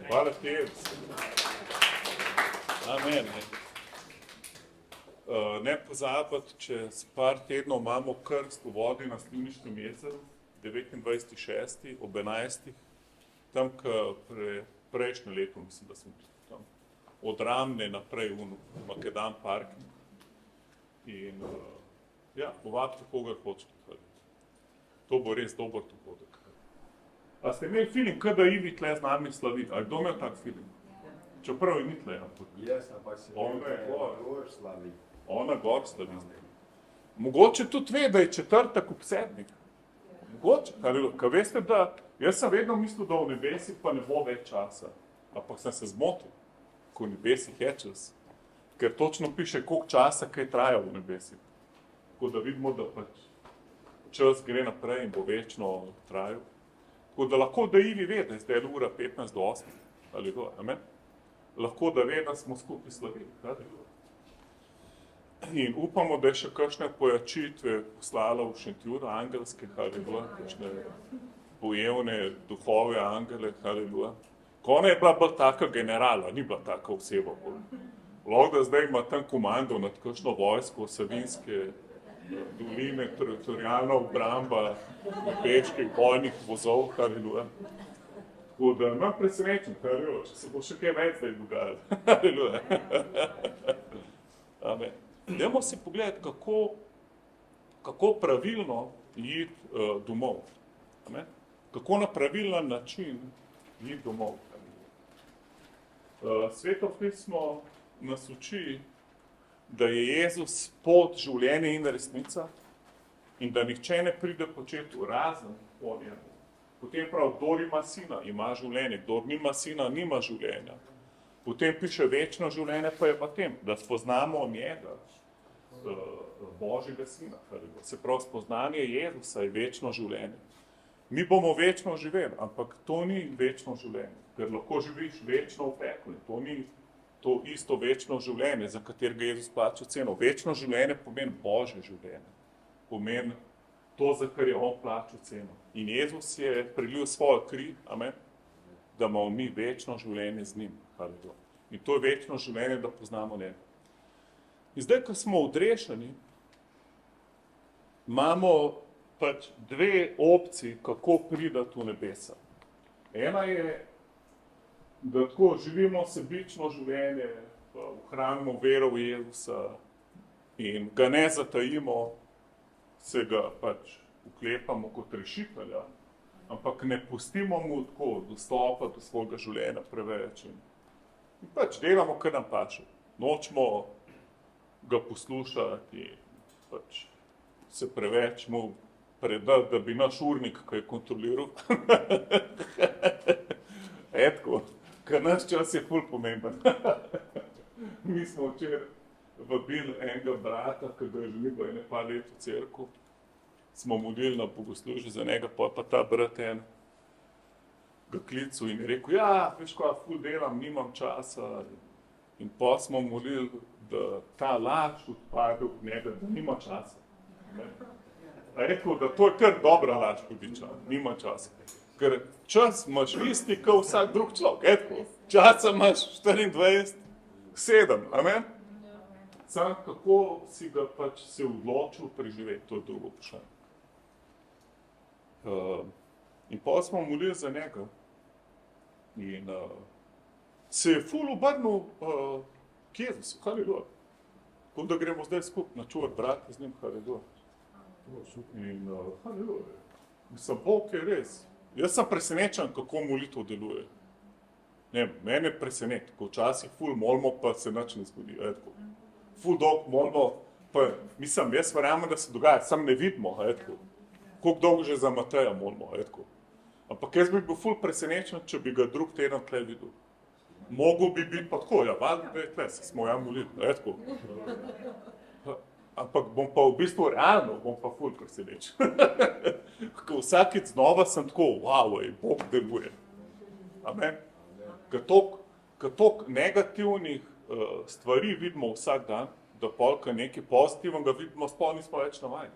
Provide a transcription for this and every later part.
Hvala tebi. Amen. Ne pozabiti, čez par tednov imamo krst v vodi na Slivniškem jezeru, 29.6. ob 11. Tam, prejšnje leto, mislim, da smo tam od Ramne naprej v Makedan parking. In ja, povabite koga hočete. To bo res dober dogodek. A ste imeli feeling, da Ivi tle z nami slavi? Ali kdo imel tak feeling? Čeprav je ni tle. Jaz, ampak se gor slavi. Ona gor slavi. Mogoče tudi ve, da je četrtek ob 7. Mogoče. Kaj veste, da jaz sem vedno mislil, da v nebesih pa ne bo več časa. Ampak sem se zmotil, ko v nebesih je čas. Ker točno piše, koliko časa kaj traja v nebesih. Tako da vidimo, da pač čas gre naprej in bo večno trajal. Tako da lahko da Ivi ve, da je zdaj ura 15 do 8. Ali do, amen? Lahko da ve, da smo skupaj slavili. In upamo, da je še kakšne pojačitve poslala v Šentjur, angelske, haleluja, kakšne bojevne duhove angele, haleluja. Ko ona je bila bolj taka generala, ni bila taka oseba. Lahko da zdaj ima tam komando nad kakšno vojsko Savinjske doline, teritorijalna obramba peških bojnih vozov, haleluja. Tako da imam presenečen, haleluja, če se bo še kaj več zdaj dogajalo, haleluja. Amen. Dajmo si pogledati, kako pravilno iti domov. Amen. Kako na pravilen način iti domov. Sveto pismo nas uči, da je Jezus pot, življenje in resnica in da nihče ne pride početi razen po njemu. Potem prav, kdor ima sina, ima življenje, kdor nima sina, nima življenja. Potem piše večno življenje, pa je pa tem, da spoznamo njega, Božjega sina. Se pravi, spoznanje Jezusa je večno življenje. Mi bomo večno živeli, ampak to ni večno življenje, ker lahko živiš večno v peklu. To ni to isto večno življenje, za katerega Jezus plača ceno. Večno življenje pomeni Božje življenje. Pomeni to, za kar je on plačal ceno. In Jezus je prelil svojo kri, amen, da imamo mi večno življenje z njim. Haleluja. In to je večno življenje, da poznamo njega. In zdaj, ko smo odrešeni, imamo pač dve opciji, kako priti v nebesa. Ena je, da tako živimo sebično življenje, ohranimo vero v Jezusa in ga ne zatajimo, se ga pač uklepamo kot rešitelja, ampak ne pustimo mu tako dostopa do svojega življenja preveč. In pač delamo, kar nam paše. Nočemo ga poslušati in pač se preveč mu predati, da bi naš urnik kaj kontroliral. Etko. Ker naš čas je ful pomemben. Mi smo včeraj vabili enega brata, ki ga je že bilo ene par let v cerku. Smo modlili na bogoslužje za njega, pa ta brat en ga klical in je rekel, ja, veš kaj, ful delam, nimam časa. In pa smo molili, da ta laž odpade od njega, da nima časa. Rekel, da to je kar dobra laž, hudiča, nima časa. Ker čas imaš isti, kot vsak drug človek. Eto, časa imaš 24/7, amen? Sam kako si ga pač se odločil preživeti, to je drugo vprašanje. In pa smo molili za njega. In se je ful obrnil k Jezusu, haleluja. Kot da gremo zdaj skupaj na čuvati brati z njim, haleluja. In haleluja. Mislim, Bog je res. Jaz sem presenečen, kako molitev deluje. Ne, mene preseneti, ko včasih ful molimo, pa se nič ne zgodi. Etko. Ful dolg molimo, pa mislim, jaz verjamem, da se dogaja, sam ne vidimo, etko. Koliko dolgo že za Mateja molimo, etko. Ampak jaz bi bil ful presenečen, če bi ga drug teden tle videl. Mogel bi biti pa tako, ja, valjda, da je tle, se smo ja molili, etko. Ampak bom pa v bistvu realno, bom pa ful presenečen. Ko vsakič znova sem tako, wow, Bog deluje. Amen. Ker toliko negativnih stvari vidimo vsak dan, da polka nekaj pozitivnega vidimo, sploh nismo več navajeni.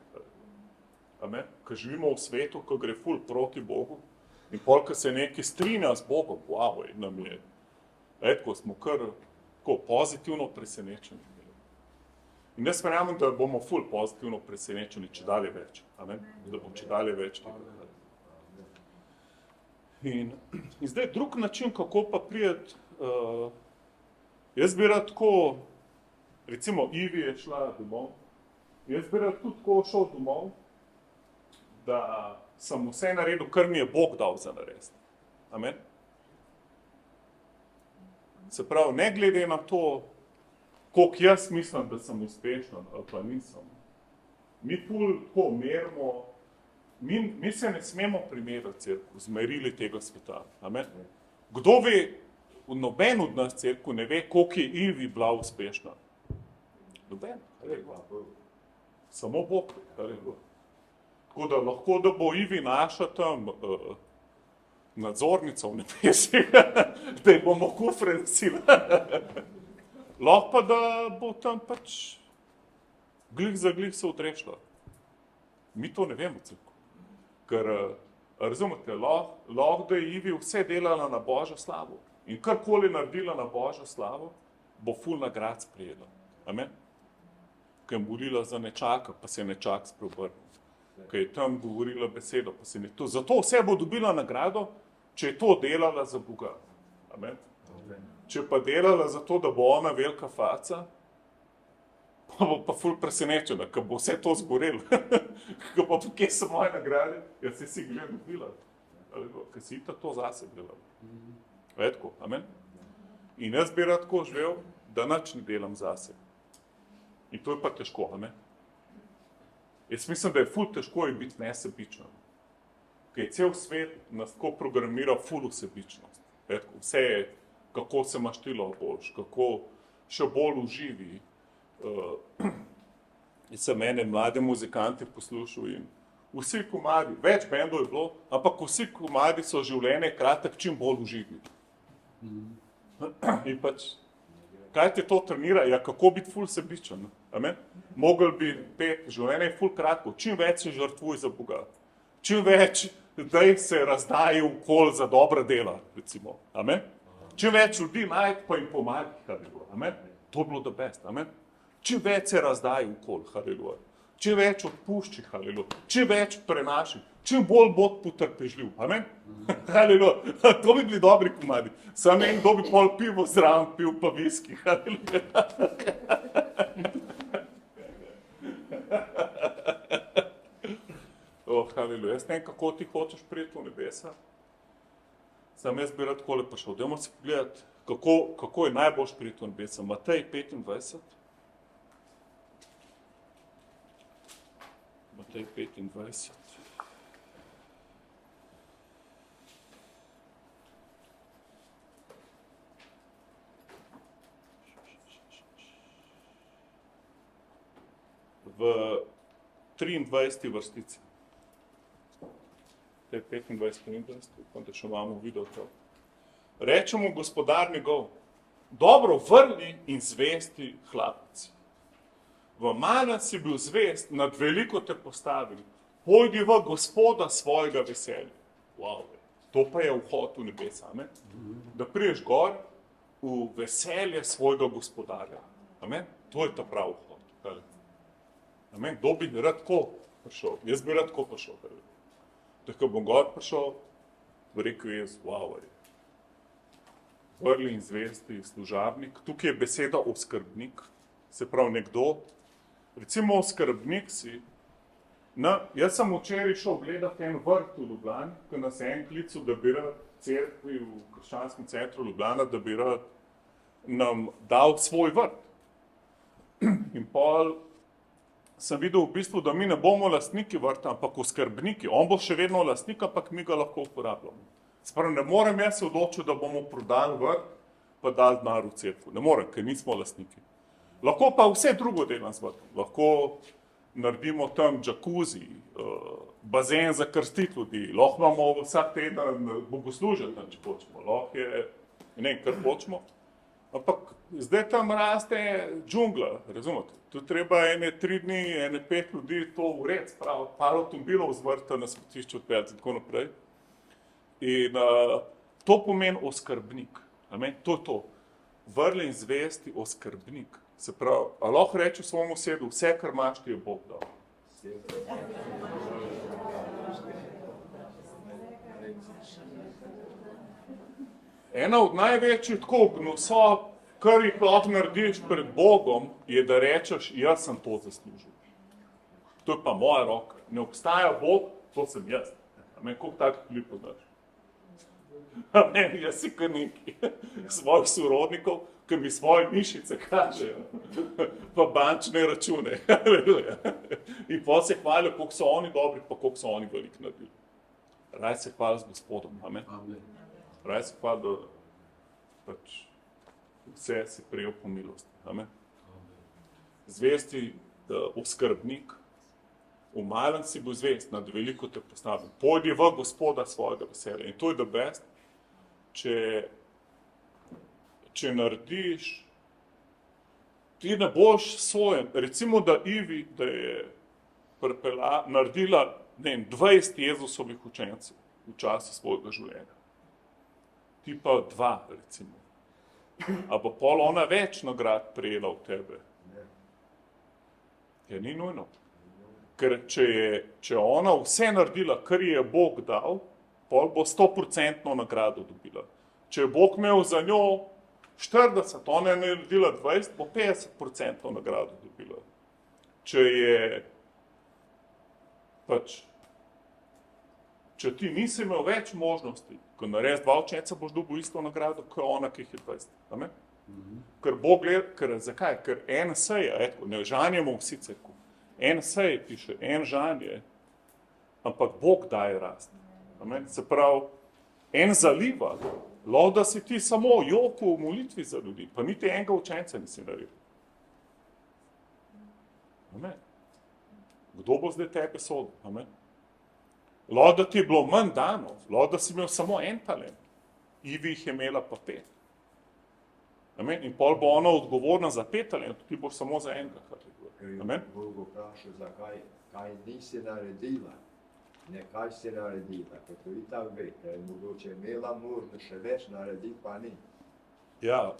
Amen. Ker živimo v svetu, ko gre ful proti Bogu in polka se nekaj strinja z Bogom, wow, nam je. Etko smo kar tako pozitivno presenečeni. In jaz verjamem, da bomo ful pozitivno presenečeni, če dalje več. Amen. Da bo če dalje več. In zdaj drug način, kako pa prijeti, jaz bi rad tako, recimo Ivi je šla domov, jaz bi rad tudi tako šel domov, da sem vse naredil, kar mi je Bog dal za narediti. Amen. Se pravi, ne glede na to, koliko jaz mislim, da sem uspešen, ali pa nisem. Mi ful tako merimo, mi se ne smemo primerjati cerkvu z merili tega sveta. Amen? Kdo ve, noben od nas cerkvu ne ve, koliko je Ivi bila uspešna. Noben. Samo Bog. Tako da lahko, da bo Ivi naša tam nadzornica v nebesih, da ji bomo kufre nosili. Lahko pa, da bo tam pač glih za glih se odrešila. Mi to ne vemo, cerko. Ker, razumete, lahko da je Ivi vse delala na Božjo slavo. In karkoli naredila na Božjo slavo, bo ful nagrad sprejela. Amen? Ker je molila za nečaka, pa se je nečak spreobrnil. Ker je tam govorila besedo, pa se ne to. Zato vse bo dobila nagrado, če je to delala za Boga. Amen? Če pa delala za to, da bo ona velika faca, pa bo pa ful presenečena, ker bo vse to zgorelo. Ker pa kje so moje nagrade? Jaz si gleda dobila. Ker si ta to zase delala. Vedko, amen? In jaz bi rad tako živel, da nič ne delam zase. In to je pa težko, amen? Jaz mislim, da je ful težko je biti nesebičen. Ker je cel svet nas tako programira ful vsebičnost. Vedko, vse je, kako se imaš ti boljš, kako še bolj uživi. Jaz sem ene mlade muzikante poslušal in vsi komadi, več bendov je bilo, ampak vsi komadi so življenje kratek čim bolj uživi. In pač, kaj te to trenira? Ja, kako biti ful sebičen? Amen? Mogel bi pet, življenje je ful kratko, čim več se žrtvuj za Boga. Čim več daj se razdaji okol za dobra dela, recimo. Amen? Čim več ljudi najti, pa jim pomagati, haleluja. Amen? To je bilo the best, amen? Čim več se razdaji okol, haleluja. Čim več odpušči, haleluja. Čim več prenaši, čim bolj bod potrpežljiv, amen? Haleluja. To bi bili dobri komadi. Samo en, kdo bi pol pivo zraven pil, pa viski, haleluja. Haleluja. Jaz ne vem, kako ti hočeš priti v nebesa. Sam jaz bi rad takole prišel. Dajmo si pogledati, kako je najboljš priti v nebesa. Matej 25. Matej 25. V 23. vrstici. 25, 23, upam, da še imamo video to. Rečemo gospodar njegov, dobro vrli in zvesti hlapci. V malem si bil zvest, nad veliko te postavili. Pojdi v Gospoda svojega veselja. Wow, to pa je vhod v nebesa. Amen? Da priješ gor v veselje svojega gospodarja. Amen? To je ta pravi vhod. Amen? Kdo bi rad tako prišel? Jaz bi rad tako prišel. Tako bom gor prišel, bi rekel jaz, wow, vrli in zvesti služabnik. Tukaj je beseda oskrbnik, se pravi nekdo. Recimo oskrbnik si. Jaz sem včeraj šel gledati en vrt v Ljubljani, ko nas je en klical, da bi rad cerkvi v krščanskem centru Ljubljana, da bi rad nam dal svoj vrt. In pol sem videl v bistvu, da mi ne bomo lastniki vrta, ampak oskrbniki. On bo še vedno lastnik, ampak mi ga lahko uporabljamo. Sprav, ne morem jaz se odločiti, da bomo prodali vrt, pa dali denar v cerkev. Ne morem, ker nismo lastniki. Lahko pa vse drugo delam z vrtom. Lahko naredimo tam džakuzi, bazen za krstiti ljudi, lahko imamo vsak teden bogoslužje, če hočemo, lahko je, ne vem, kar hočemo. Ampak zdaj tam raste džungla, razumete? Tu treba ene 3 dni, ene 5 ljudi to urediti, prav, par avtomobilov z vrta na smetišče odpeljati in tako naprej. In to pomeni oskrbnik, amen? To je to. Vrli in zvesti oskrbnik. Se pravi, a lahko reče svojemu sedu, vse, kar imaš, ti je Bog dal. Ena od največjih tako gnusob, kar jih lahko narediš pred Bogom, je, da rečeš, jaz sem to zaslužil. To je pa moja roka. Ne obstaja Bog, to sem jaz. Amen, koliko takih ljudi poznaš? Amen, jaz si kar neki svojih sorodnikov, ki mi svoje mišice kažejo, pa bančne račune. In potem se hvalijo, koliko so oni dobri, pa koliko so oni veliko naredili. Raj se hvali z Gospodom. Amen. Raj se hvali, da pač vse si prejel po milosti. Amen. Zvesti oskrbnik, v malem si bil zvest, nad veliko te postavim. Pojdi v Gospoda svojega veselja. In to je the best, če narediš, ti ne boš sojen. Recimo, da Ivi, da je naredila 20 Jezusovih učencev v času svojega življenja. Ti pa 2, recimo. A bo pol ona več nagrad prejela od tebe? Ja, ni nujno. Ker če ona vse naredila, kar ji je Bog dal, pol bo 100% nagrado dobila. Če je Bog imel za njo 40, ona je naredila 20, bo 50% nagrado dobila. Če ti nisi imel več možnosti, ko narediš 2 učenca, boš dobil isto nagrado, kot ona, ki jih je 20. Amen? Ker Bog gleda, zakaj? Ker en seje, ne žanjemo vsi cerkev. En seje piše, en žanje, ampak Bog daje rast. Amen? Se pravi, en zaliva, lahko da si ti samo joku v molitvi za ljudi, pa niti enega učenca nisi naredil. Amen. Kdo bo zdaj tebe sodil? Amen. Lahko da ti je bilo manj dano, lahko da si imel samo en talent, Ivi jih je imela pa 5. Amen. In pol bo ona odgovorna za 5 talentov, ti boš samo za enega. Amen. Bog vpraša, zakaj, kaj nisi naredila, ne kaj si naredila, ker to i tako ve, ker je mogoče imela možno še več narediti, pa ni. Ja,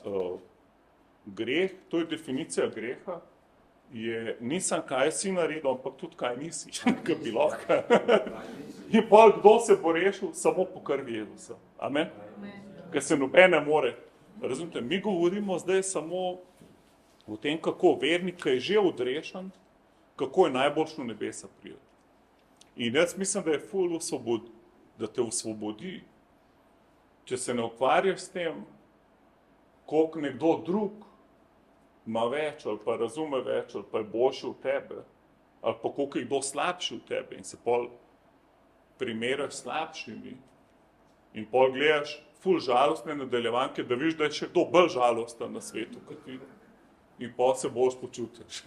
greh, to je definicija greha, nisem kaj si naredil, ampak tudi kaj nisi, kaj bi lahko. In pa kdo se bo rešil? Samo po krvi Jezusa. Amen? Ker se noben ne more. Razumite, mi govorimo zdaj samo o tem, kako vernik, ki je že odrešen, kako je najboljš v nebesa priti. In jaz mislim, da je ful da te osvobodi, če se ne ukvarjaš s tem, koliko nekdo drug ima več, ali pa razume več, ali pa je boljši od tebe, ali pa koliko je kdo slabši od tebe in se pol primerjaš s slabšimi in pol gledaš ful žalostne nadaljevanke, da vidiš, da je še kdo bolj žalosten na svetu, kot ti. In pol se boš počutiš.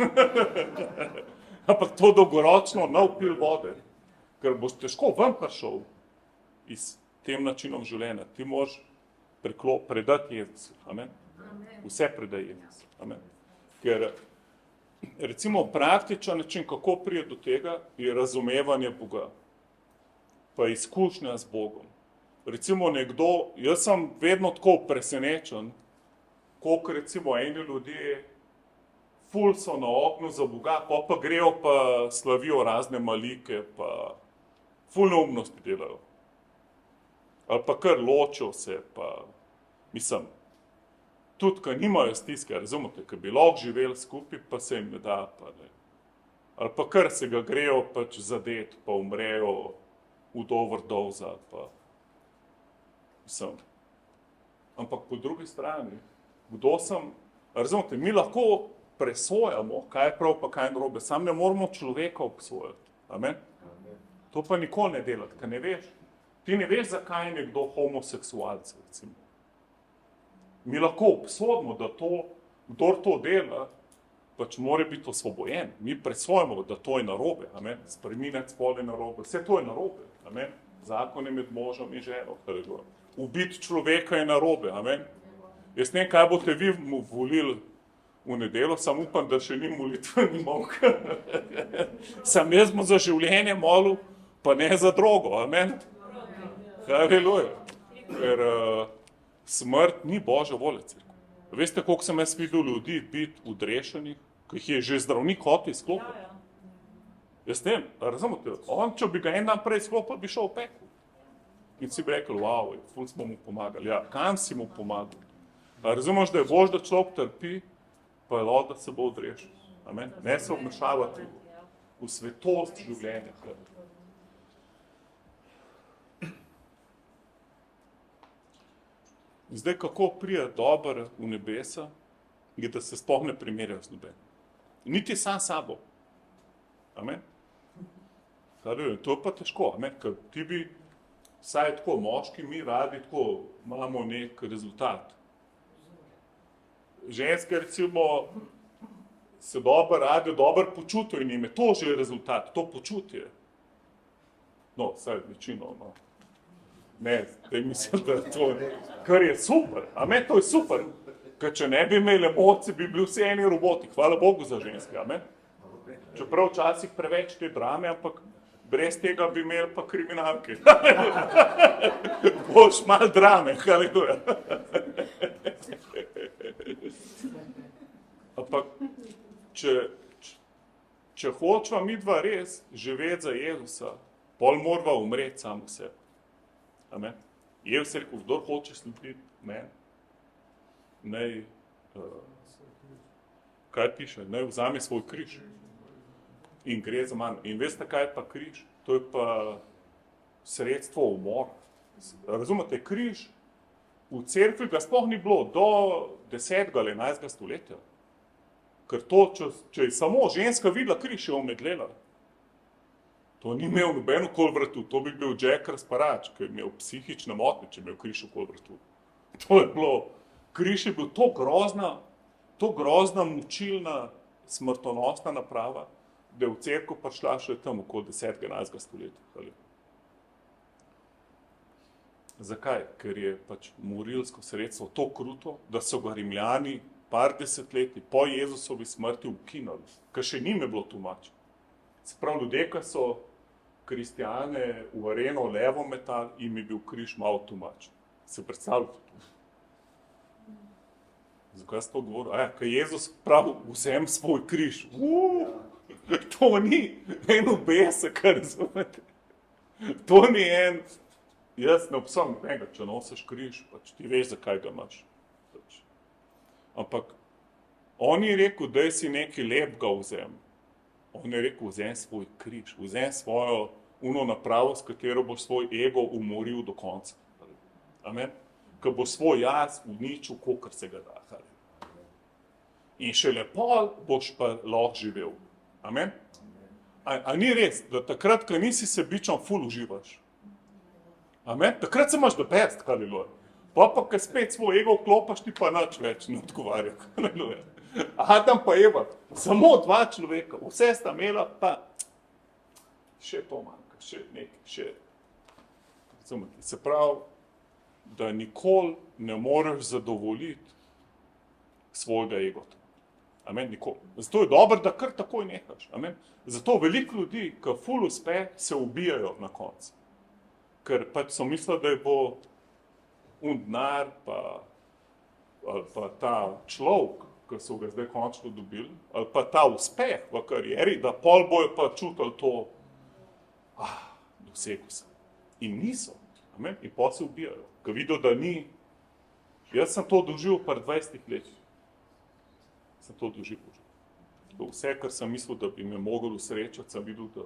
Ampak to dolgoročno ne vpil vode, ker boš težko ven prišel iz tem načinom življenja. Ti moraš predati Jezusu. Amen. Vse preda Jezus. Amen. Ker recimo praktičen način, kako prije do tega, je razumevanje Boga. Pa izkušnja z Bogom. Recimo nekdo, jaz sem vedno tako presenečen, koliko recimo eni ljudje ful so na ognju za Boga, pa grejo pa slavijo razne malike, pa ful neumnosti delajo. Ali pa kar ločijo se, pa mislim, tudi, ko nimajo stiske, razumete, ko bi lahko živeli skupaj, pa se jim ne da, pa ne. Ali pa kar se ga grejo pač zadet, pa umrejo v overdose, pa mislim. Ampak po drugi strani, kdo sem, razumete, mi lahko presojamo, kaj je prav, pa kaj je narobe, sam ne moramo človeka obsojati, amen? To pa nikoli ne delati, ker ne veš. Ti ne veš, zakaj je nekdo homoseksualec, recimo. Mi lahko obsodimo, da to, kdor to dela, pač mora biti osvobojen. Mi presojamo, da to je narobe, amen? Spreminjati spol je narobe, vse to je narobe, amen? Zakon je med možem in ženo, ubiti človeka je narobe, amen? Jaz ne vem, kaj boste vi volili v nedeljo, sam upam, da še ni molitveni molk. Sam jaz bom za življenje molil, pa ne za drogo, amen? Haleluja. Ker smrt ni Božja volja, cerkev. Veste, koliko sem jaz videl ljudi biti odrešenih, ki jih je že zdravnik hotel izklopiti? Jaz ne vem, razumete, on, če bi ga en dan prej izklopil, bi šel v pekel. In si bi rekel, wow, ful smo mu pomagali. Ja, kam si mu pomagal? Razumeš, da je Bož, da človek trpi, pa je lahko, da se bo odrešil. Amen? Ne se vmešavati v svetost življenja. Zdaj, kako prije dober v nebesa, je, da se sploh ne primerjajo z nobenim. Niti sam sabo. Amen? To je pa težko, amen? Ker ti bi, vsaj tako moški, mi radi tako imamo nek rezultat. Ženske recimo se dobro radijo, dobro počutijo in jim je to že rezultat, to počutje. No, vsaj večino, no. Ne, zdaj mislim, da to je, kar je super, amen, to je super. Ker če ne bi imeli emocij, bi bili vsi eni roboti, hvala Bogu za ženske, amen. Čeprav včasih preveč te drame, ampak brez tega bi imeli pa kriminalke. Boš malo drame, haleluja. Ampak, če hočeva midva res živeti za Jezusa, pol morava umreti samo sebi. Amen. Jezus je rekel, kdor hoče slediti meni, naj, kaj piše, naj vzame svoj križ in gre za mano. In veste, kaj je pa križ? To je pa sredstvo umora. Razumete, križ v cerkvi ga sploh ni bilo do 10. ali 11. stoletja. Ker to, če je samo ženska videla križ, je omedlela. To ni imel noben okoli vratu, to bi bil Jack Razparač, ki je imel psihične motnje, če je imel križ okoli vratu. To je bilo, križ je bil to grozna, mučilna, smrtonosna naprava, da je v cerkev prišla še tam okoli 10. 11. stoletja. Zakaj? Ker je pač morilsko sredstvo to kruto, da so ga Rimljani par desetletij po Jezusovi smrti ukinili, ker še njim je bilo tumač. Se pravi, ljudje, ki so kristjane v areno levo metali, jim je bil križ malo tumač. Se predstavljate to? Zakaj sem to govoril? Ker Jezus pravi, vzem svoj križ. To ni en obesek, razumete? To ni en, jaz ne obsojam nobenega, če nosiš križ, pač ti veš, zakaj ga imaš. Ampak on je rekel, daj si nekaj lepega vzem. On je rekel, vzem svoj križ, vzem svojo napravo, s katero boš svoj ego umoril do konca. Amen? Ko bo svoj jaz uničil, kolikor se ga da. In šele pol boš pa lahko živel. Amen? A ni res, da takrat, ko nisi sebičan, ful uživaš? Amen? Takrat se imaš da best, haleluja. Pa ko spet svoj ego vklopaš, ti pa nič več ne odgovarja. Haleluja. Adam pa Eva, samo 2 človeka, vse sta imela, pa še to manjka, še nekaj, še. Se pravi, da nikoli ne moreš zadovoljiti svojega egota. Amen, nikoli. Zato je dobro, da kar takoj nehaš. Amen. Zato veliko ljudi, ki ful uspe, se ubijajo na koncu. Ker pač so mislili, da je bo denar ali pa ta človek, ki so ga zdaj končno dobili, ali pa ta uspeh v karieri, da pol bojo pa čutili to, dosegel sem. In niso. Amen. In pa se ubijajo. Ko vidijo, da ni. Jaz sem to doživel pri 20 letih. Sem to doživel. Vse, kar sem mislil, da bi me mogel usrečati, sem videl, da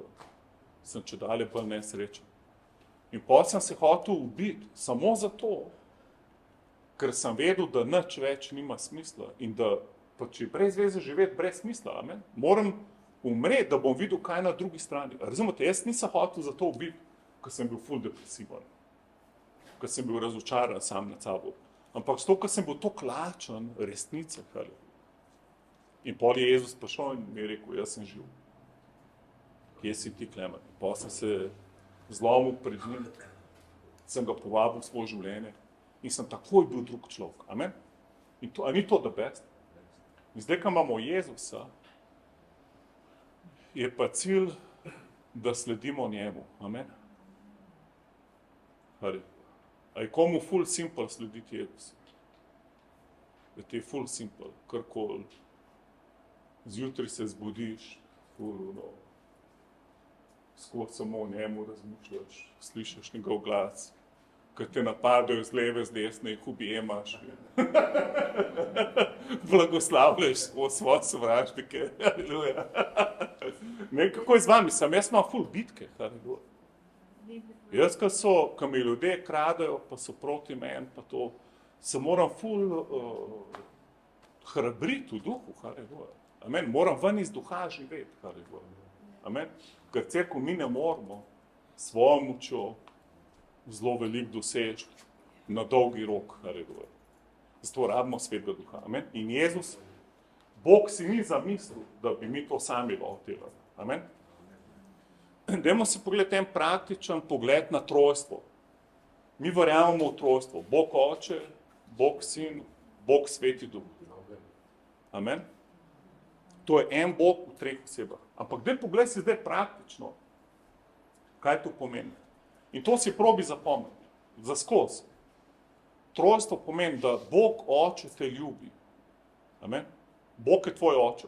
sem čedalje bolj nesrečen. In pa sem se hotel ubiti samo zato, ker sem vedel, da nič več nima smisla in da pač je brez veze živeti brez smisla. Amen. Moram umreti, da bom videl, kaj je na drugi strani. Razumete, jaz nisem hotel zato ubiti, ker sem bil ful depresiven, ker sem bil razočaran sam nad sabo. Ampak zato, ker sem bil toliko lačen resnice. In pol je Jezus prišel in mi je rekel, jaz sem živ. Kje si ti, Klemen? In pol sem se zlomil pred njim, sem ga povabil v svoje življenje in sem takoj bil drug človek. Amen? A ni to the best? In zdaj, ko imamo Jezusa, je pa cilj, da sledimo njemu. Amen? A je komu ful simple slediti Jezusu? Da ti je ful simple, karkoli. Zjutraj se zbudiš, skozi samo o njemu razmišljaš, slišiš njegov glas, ko te napadajo z leve, z desne, jih objemaš. Blagoslavljaš svoje sovražnike. Halleluja. Ne, kako je z vami, jaz imam ful bitke. Halleluja. Jaz, ko mi ljudje kradajo, pa so proti meni, pa to, se moram ful hrabriti v duhu. Halleluja. Amen. Moram ven iz duha živeti. Amen. Ker cerkev mi ne moramo svojo močjo zelo veliko doseči na dolgi rok. Halleluja. Zato rabimo svetega duha. Amen. In Jezus, Bog si ni zamislil, da bi mi to sami delali. Amen. Dajmo si pogledati en praktičen pogled na trojstvo. Mi verjamemo v trojstvo. Bog Oče, Bog Sin, Bog Sveti Duh. Amen. To je en Bog v treh osebah. Ampak daj pogled si zdaj praktično, kaj to pomeni. In to si probi zapomniti, zaskozi. Trojstvo pomeni, da Bog Oče te ljubi. Amen. Bog je tvoj oče.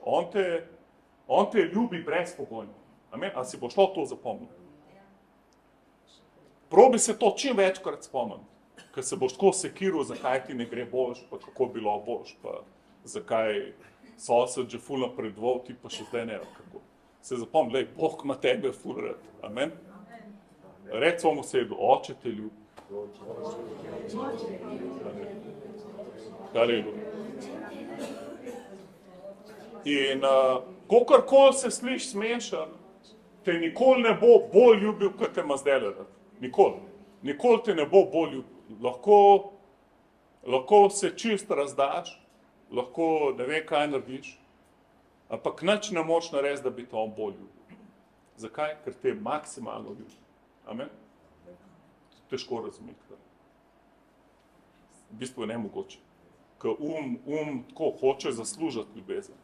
On te ljubi brezpogojno. Amen. A si bo šlo to zapomniti? Probi se to čim večkrat spomniti, ker se boš tako sekiral, zakaj ti ne gre boljš, pa kako bilo boljš, pa zakaj sosed že ful napredoval, ti pa še zdaj ne. Kako. Se zapomni, lej, Bog ima tebe ful rad. Amen. Reci svojemu sedu, Oče te ljubi. Halleluja. In kolikor se sliši smešen, te nikoli ne bo bolj ljubil, kot te ima zdaj rad. Nikoli. Nikoli te ne bo bolj ljubil. Lahko se čisto razdaš, lahko ne ve, kaj narediš, ampak nič ne moš narediti, da bi te on bolj ljubil. Zakaj? Ker te maksimalno ljubi. Amen? Težko razumeti. V bistvu je nemogoče. Ker tako hoče zaslužiti ljubezen.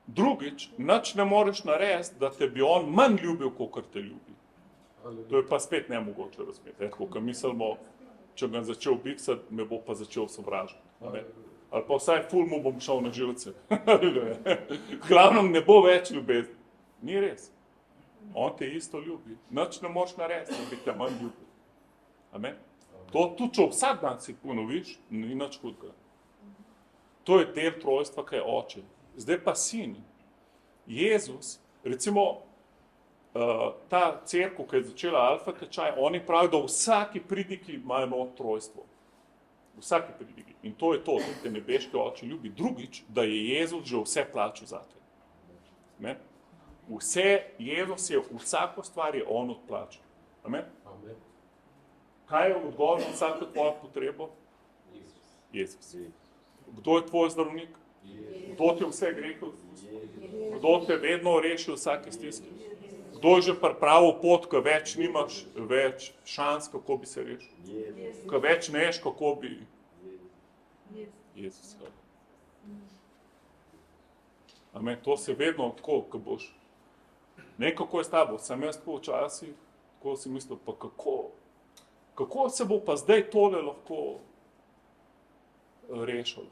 Drugič, nič ne moreš narediti, da te bi on manj ljubil, kot te ljubi. To je pa spet nemogoče razumeti. Ko mislimo, če ga začel biksati, me bo pa začel sovražiti. Ali pa vsaj ful mu bom šel na živce. Glavno ne bo več ljubezni. Ni res. On te isto ljubi. Nič ne moreš narediti, da bi te manj ljubil. Amen. To tudi, če vsak dan si ponoviš, ni nič hudega. To je del trojstva, kaj je oče. Zdaj pa sin. Jezus, recimo ta cerkev, ki je začela alfa tečaj, oni pravijo, da vsaki pridiki imajo eno trojstvo. Vsaki pridigi. In to je to, da te nebeški oče ljubi. Drugič, da je Jezus že vse plačal zate. Amen. Jezus je vsako stvar je on odplačal. Amen. Kaj je odgovor na vsako tvojo potrebo? Jezus. Kdo je tvoj zdravnik? Kdo ti vse grehe odpustil? Kdo te vedno reši vsake stiske? Kdo je že pripravil pot, ko več nimaš več šans, kako bi se rešil? Ko več ne veš, kako bi... Jezus. Amen. To se vedno tako, ko boš. Ne, kako je s tabo, sem jaz tako včasih, tako si mislil, pa kako se bo pa zdaj tole lahko rešil.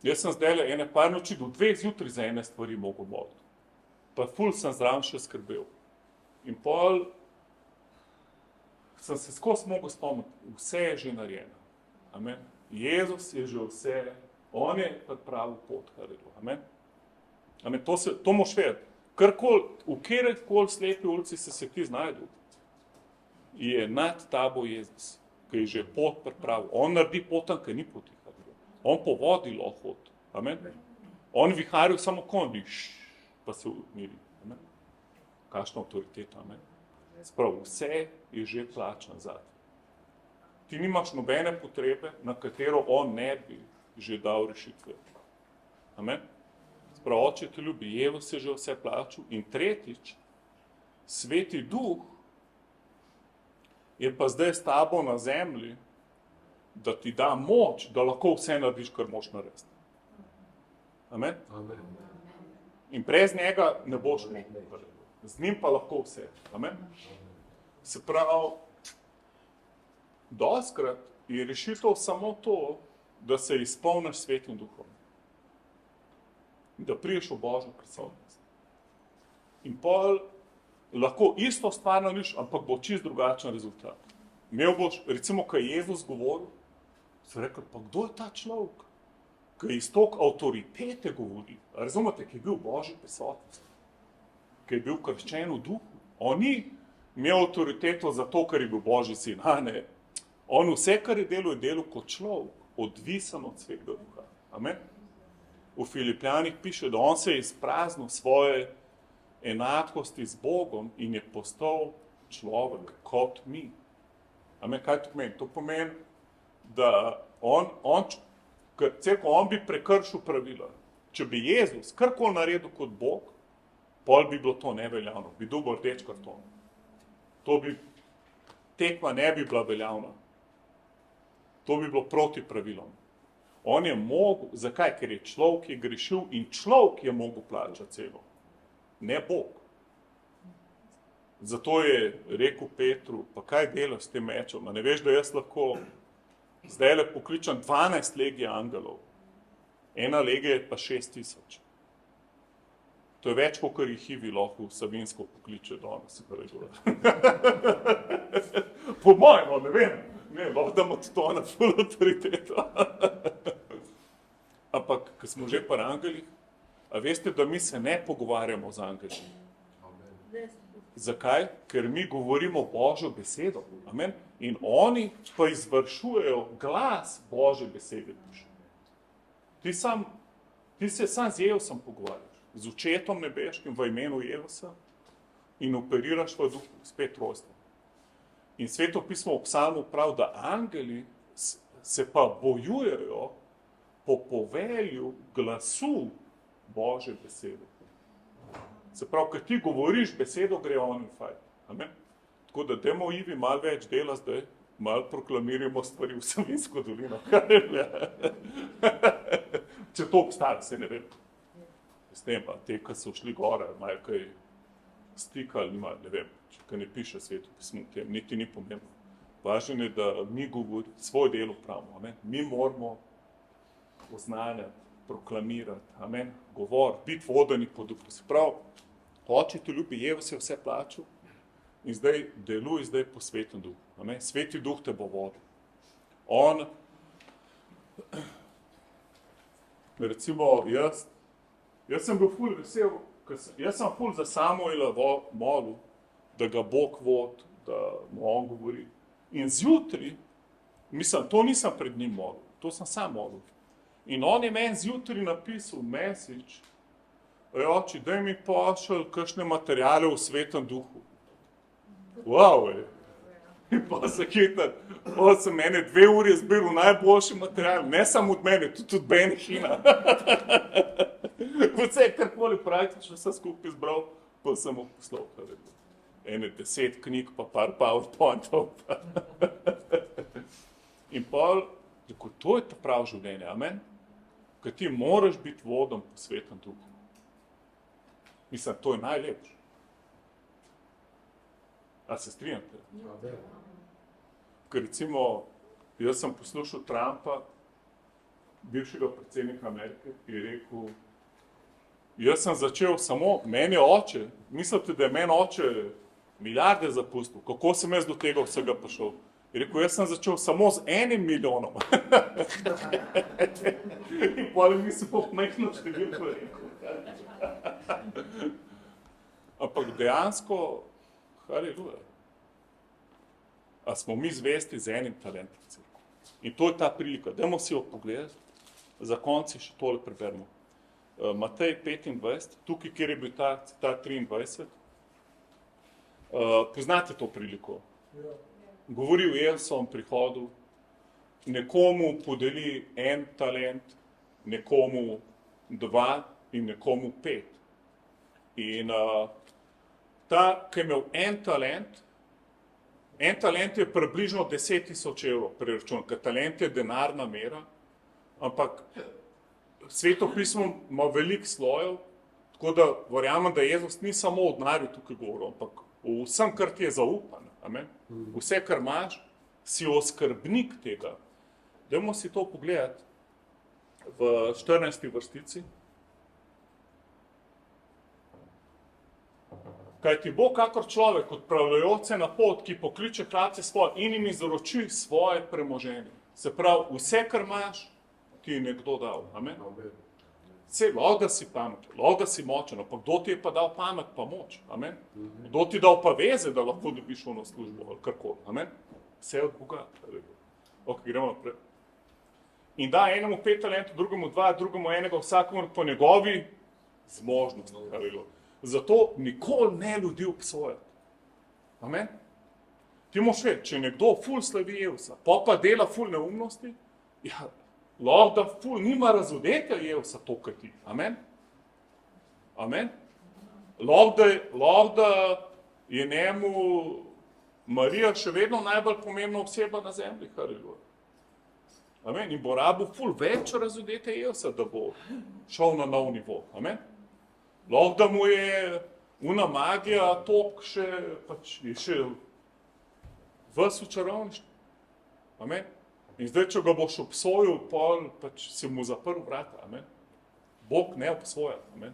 Jaz sem zdaj ene par noči do 2 zjutraj za ene stvari mogel moliti. Pa ful sem zraven še skrbel. In pol sem se skozi mogel spomniti, vse je že narejeno. Amen. Jezus je že vse, on je pripravil pot, amen. Amen. To moš vedeti. V kjerkoli slepi ulici se ti znajdu, je nad tabo Jezus, ki je že pot pripravil. On naredi pot tam, ki ni poti. On po vodi lahko hodi. Amen. On viharil samo konj, pa se umiri. Amen. Kakšna avtoriteta. Amen. Sprav, vse je že plačan za te. Ti nimaš nobene potrebe, na katero on ne bi že dal rešitve. Amen. Sprav, Oče te ljubi, Jezus je že vse plačal. In tretjič, Sveti Duh je pa zdaj s tabo na zemlji, da ti da moč, da lahko vse narediš, kar moš narediti. Amen? Amen. In brez njega ne boš mogel. Z njim pa lahko vse. Amen? Se pravi, dostikrat je rešitev samo to, da se izpolniš s Svetim Duhom. Da prideš v Božjo prisotnost. In pol lahko isto stvar narediš, ampak bo čist drugačen rezultat. Imel boš, recimo, ko je Jezus govoril, so rekli, pa kdo je ta človek, ki iz toliko avtoritete govori? Razumete, ki je bil v Božji prisotnosti, ki je bil krščen v duhu. On ni imel avtoriteto zato, ker je bil Božji sin. Ne. On vse, kar je delal kot človek, odvisen od svega duha. Amen. V Filipljanih piše, da on se je izpraznil svoje enakvosti z Bogom in je postal človek kot mi. Amen, kaj to pomeni? To pomeni, da on bi prekršil pravila. Če bi Jezus karkoli naredil kot Bog, pol bi bilo to neveljavno, bi dobil rdeč karton. Tekma ne bi bila veljavna. To bi bilo proti pravilom. On je mogel, zakaj? Ker je človek je grešil in človek je mogel plačati celo. Ne Bog. Zato je rekel Petru, pa kaj delaš s tem mečom? A ne veš, da jaz lahko zdaj pokličem 12 legij angelov. Ena legija je pa 6000. To je več, kot jih Hivi lahko v Savinsko pokliče danes. Po mojem, ne vem. Ne, lahko damo to na full autoriteto. Ampak, ko smo že pri angelih, a veste, da mi se ne pogovarjamo z angeli? Zakaj? Ker mi govorimo Božjo besedo. Amen? In oni pa izvršujejo glas Božje besede. Ti se sam z Jezusom pogovarjaš, z Očetom nebeškim v imenu Jezusa in operiraš v duhu, spet trojstvo. In Sveto pismo v psalmu pravi, da angeli se pa bojujejo po povelju glasu Božje besede. Se pravi, kad ti govoriš besedo, gre on in fajn. Amen? Tako da dajmo Ivi malo več dela zdaj, malo proklamiramo stvari v Savinsko dolino. Če to obstaja, se ne vem. S tem pa, te, ki so šli gore, imajo kaj stika ali imajo, ne vem, če ne piše Sveto pismo v tem, niti ni pomembno. Važno je, da mi govori, svoj del opravimo. Amen? Mi moramo oznanjati, proklamirati, amen, govor, biti vodeni po duhu. Se pravi, Oče te ljubi, Jezus je vse plačal in zdaj deluj zdaj po Svetem duhu. Amen. Sveti duh te bo vodil. On, recimo jaz sem bil ful vesel, jaz sem ful za Samuela molil, da ga Bog vodi, da mu on govori. In zjutraj, to nisem pred njim molil, to sem sam molil. In on je meni zjutraj napisal message, oči, daj mi pošelj kakšne materiale v Svetem duhu. Wow, in pa se hitar, sem mene 2 uri zbiral najboljši material, ne samo od mene, tudi od Ben Hina. Vse, karkoli praktično vse skupaj zbral, pa sem mu poslal. Ene 10 knjig, pa par PowerPointov. In pol, to je ta prav življenje, amen? Ker ti moraš biti voden po Svetem Duhu. Mislim, to je najlepše. A se strinjate? Ker recimo, jaz sem poslušal Trumpa, bivšega predsednika Amerike, ki je rekel, jaz sem začel samo, meni je oče, mislite, da je meni oče milijarde zapustil, kako sem jaz do tega vsega prišel? Je rekel, jaz sem začel samo z 1 milijonom. In potem nisem pomehno številko rekel. Ampak dejansko, haleluja, a smo mi zvesti z enim talentom. In to je ta prilika. Dajmo si jo pogledati, za konci še tole preberemo. Matej 25, tukaj, kjer je bil ta 23, poznate to priliko? Govori o Jezusovem prihodu, nekomu podeli 1 talent, nekomu 2 in nekomu 5. In ta, ki je imel 1 talent je približno 10.000 evrov preračun, ker talent je denarna mera, ampak Sveto pismo ima veliko slojev, tako da verjamem, da Jezus ni samo o denarju tukaj govoril, ampak o vsem, kar ti je zaupano. Amen? Vse, kar imaš, si oskrbnik tega. Dajmo si to pogledati v 14. vrstici. Kaj ti bo kakor človek, odpravljajoč se na pot, ki pokliče hlapce svoje in jim izroči svoje premoženje. Se pravi, vse, kar imaš, ti je nekdo dal. Amen? Vse, lahko da si pameten, lahko da si močen, ampak kdo ti je pa dal pamet pa moč? Amen? Kdo ti je dal pa veze, da lahko dobiš ono službo ali karkoli? Amen? Vse od Boga. Ok, gremo naprej. In da enemu 5 talentov, drugemu 2, drugemu 1, vsakemu po njegovi zmožnosti. Zato nikoli ne ljudi obsojati. Amen? Ti moš reči, če nekdo ful slavi Jezusa, pa dela ful neumnosti, ja, lahko da ful nima razodetja Jezusa to, kar ti. Amen? Amen? Lahko da je njemu Marija še vedno najbolj pomembna oseba na zemlji. Haleluja. Amen? In bo rabil ful več razodetja Jezusa, da bo šel na nov nivo. Amen? Lahko da mu je una magija tok še, je še ves v čarovništvu. Amen? In zdaj, če ga boš obsojil, si mu zaprl vrata. Amen? Bog ne obsoja. Amen?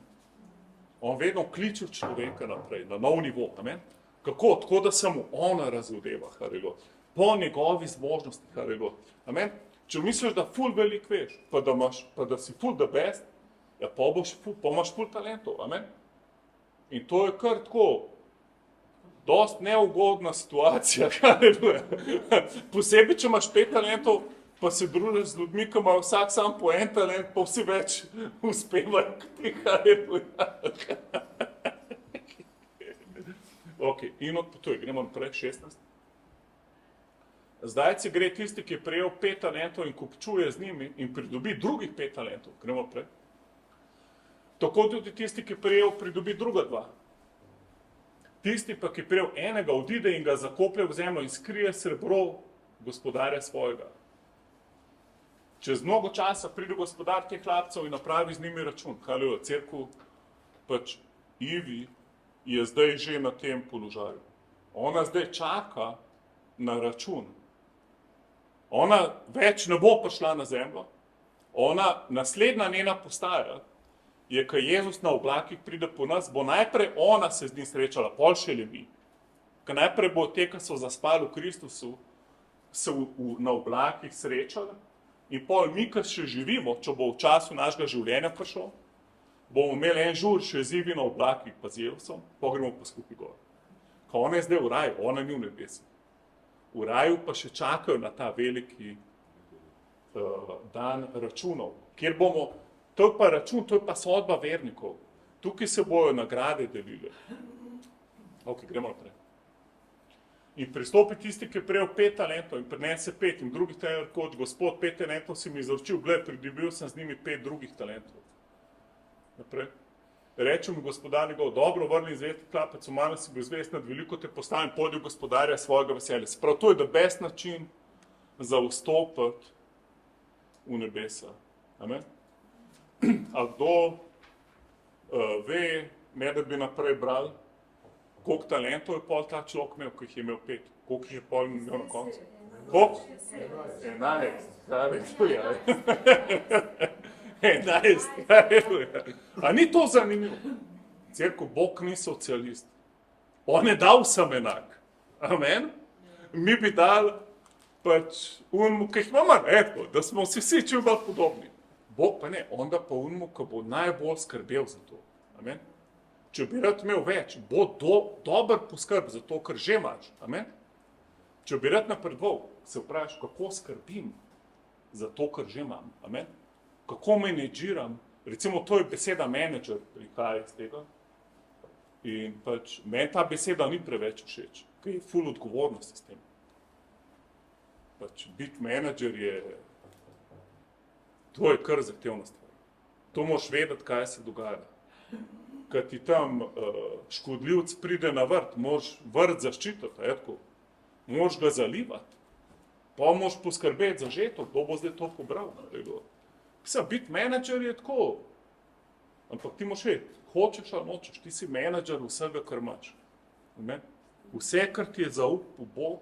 On vedno kliče človeka naprej, na nov nivo. Amen? Kako? Tako, da se mu ona razodeva. Po njegovi zmožnosti. Amen? Če misliš, da ful veliko veš, pa da si ful the best, ja, pa imaš ful talentov, amen? In to je kar tako, dost neugodna situacija, posebej, če imaš 5 talentov, pa se družiš z ljudmi, ki imajo vsak sam po 1 talent, pa vsi več uspevajo, Ok, in odpotuj, gremo naprej, 16. Zdaj se gre tisti, ki je prejel 5 talentov in kupčuje z njimi in pridobi drugih 5 talentov, gremo naprej. Tako tudi tisti, ki prejel, pridobi druga 2. Tisti pa, ki prejel enega, odide in ga zakoplje v zemljo in skrije srebro gospodarja svojega. Čez mnogo časa pride gospodar teh hlapcev in napravi z njimi račun. Haleluja, cerkev, Ivi je zdaj že na tem položaju. Ona zdaj čaka na račun. Ona več ne bo prišla na zemljo. Naslednja njena postaja je, ko Jezus na oblakih pride po nas, bo najprej ona se z njim srečala, pol šele mi. Ker najprej bo te, ki so zaspali v Kristusu, se na oblakih srečali in pol mi, ki še živimo, če bo v času našega življenja prišel, bomo imeli en žur še z Ivi na oblakih pa z Jezusom, pa gremo pa skupaj gor. Ko ona je zdaj v raju, ona ni v nebesi. V raju pa še čakajo na ta veliki dan računov, kjer bomo. To je pa račun, to je pa sodba vernikov. Tukaj se bojo nagrade delile. Ok, gremo naprej. In pristopi tisti, ki je prejel 5 talentov in prinese 5 in drugi talent, kot Gospod, 5 talentov si mi izročil, gled, pridobil sem z njimi 5 drugih talentov. Naprej. Reče mi gospodar njegov, dobro, vrni zvesti klapec, umano si bil zvest nad veliko te postavim, pojdi v gospodarja svojega veselja. Sprav, to je the best način za vstopiti v nebesa. Amen. A kdo ve, ne da bi naprej bral, koliko talentov je pol ta človek imel, ko jih je imel 5, koliko jih je pol imel na koncu? Koliko? 11. Halleluja. 11. Halleluja. A ni to zanimivo? Cerkev, Bog ni socialist. On je dal vsem enak. Amen. Mi bi dali pač unmu, ki jih imamo, da smo vsi čim bolj podobni. Bog pa ne, onda pa unmu, ki bo najbolj skrbel za to. Amen. Če bi rad imel več, bo dober poskrb za to, kar že imaš. Amen. Če bi rad napredoval, se vprašaš, kako skrbim za to, kar že imam. Amen. Kako menedžiram, recimo to je beseda menedžer, prihaja iz tega. In pač meni ta beseda ni preveč všeč, ker je ful odgovornosti s tem. Pač biti menedžer to je kar zahtevna stvar. To moraš vedeti, kaj se dogaja. Kad ti tam škodljivc pride na vrt, moraš vrt zaščititi, tako. Moraš ga zalivati, pa moraš poskrbeti za žeto, kdo bo zdaj to pobral. Mislim, biti menedžer je tako, ampak ti moraš vedeti, hočeš ali nočeš, ti si menedžer vsega, kar imaš. Ne? Vse, kar ti je zaupal Bog,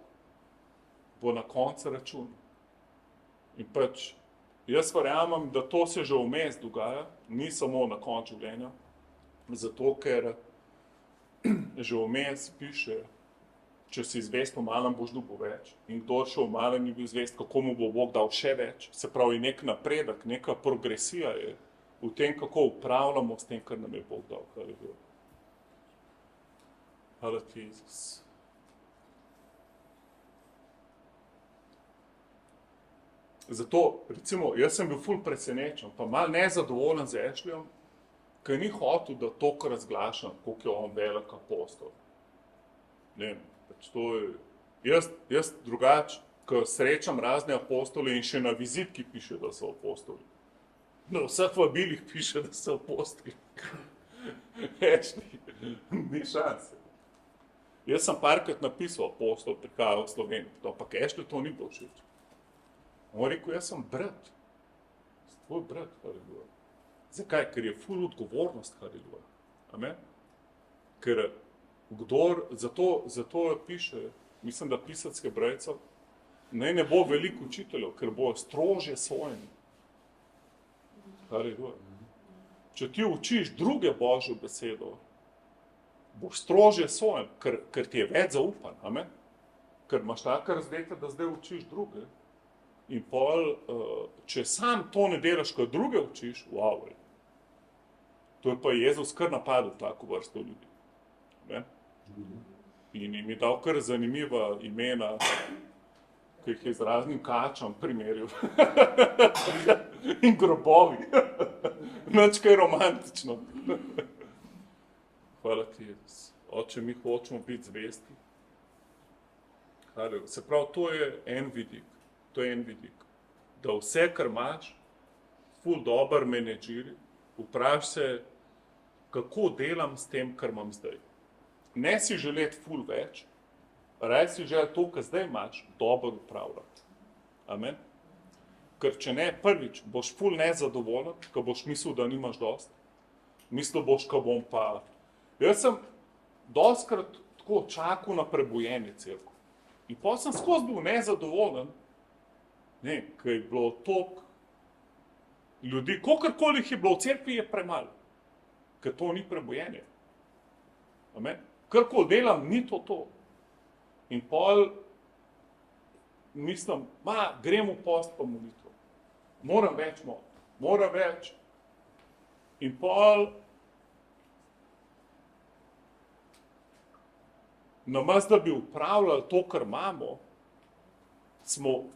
bo na koncu račun. In pač, jaz verjamem, da to se že vmes dogaja, ni samo na koncu življenja, zato ker že vmes piše, če si zvest v malem, boš dobil več. In kdo še v malem ni bil zvest, kako mu bo Bog dal še več. Se pravi, nek napredek, neka progresija je v tem, kako upravljamo s tem, kar nam je Bog dal. Hvala ti, Jezus. Zato, recimo, jaz sem bil ful presenečen, pa mal nezadovoljen z Ashleyjem, ker ni hotel, da to, kar razglašam, koliko je on velik apostol. Ne vem, pač to je, jaz drugače, ko srečam razne apostole in še na vizitki piše, da so apostoli. Na vseh vabilih piše, da so apostoli. Ashley, ni šanse. Jaz sem parkrat napisal apostol, prihaja v Sloveniji, ampak Ashley to ni bilo všeč. On rekel, jaz sem brat. Tvoj brat, halleluja. Zakaj? Ker je ful odgovornost, halleluja. Amen? Ker zato piše, mislim, da pisec Hebrejcev, naj ne bo veliko učiteljev, ker bo strožje sojeni. Halleluja. Če ti učiš druge Božjo besedo, boš strožje sojen, ker ti je več zaupan. Amen? Ker imaš tako razdete, da zdaj učiš druge. In pol, če sam to ne delaš, ko druge učiš, wow. To je pa Jezus kar napadel tako vrsto ljudi. Amen? In jim je dal kar zanimiva imena, ki jih je z raznim kačam primerjal. In grobovi. Nič kaj romantično. Hvala ti, Jezus. Oče, mi hočemo biti zvesti. Se pravi, to je en vidik. Da vse, kar imaš, ful dober menedžiri, vpraš se, kako delam s tem, kar imam zdaj. Ne si želeti ful več, raj si želeti to, kar zdaj imaš, dobro upravljati. Amen? Ker če ne, prvič, boš ful nezadovoljen, ko boš mislil, da nimaš dosti. Mislil boš, ko bom pa... Jaz sem dostikrat tako čakal na prebojenje cerkev. In potem sem skozi bil nezadovoljen, ker je bilo toliko ljudi, kolikor jih je bilo v cerkvi, je premalo. Ker to ni prebojenje. Amen? Karkoli delam, ni to. In pol mislim, grem v post pa molitvo. Moram več. In pol namesto, da bi upravljali to, kar imamo,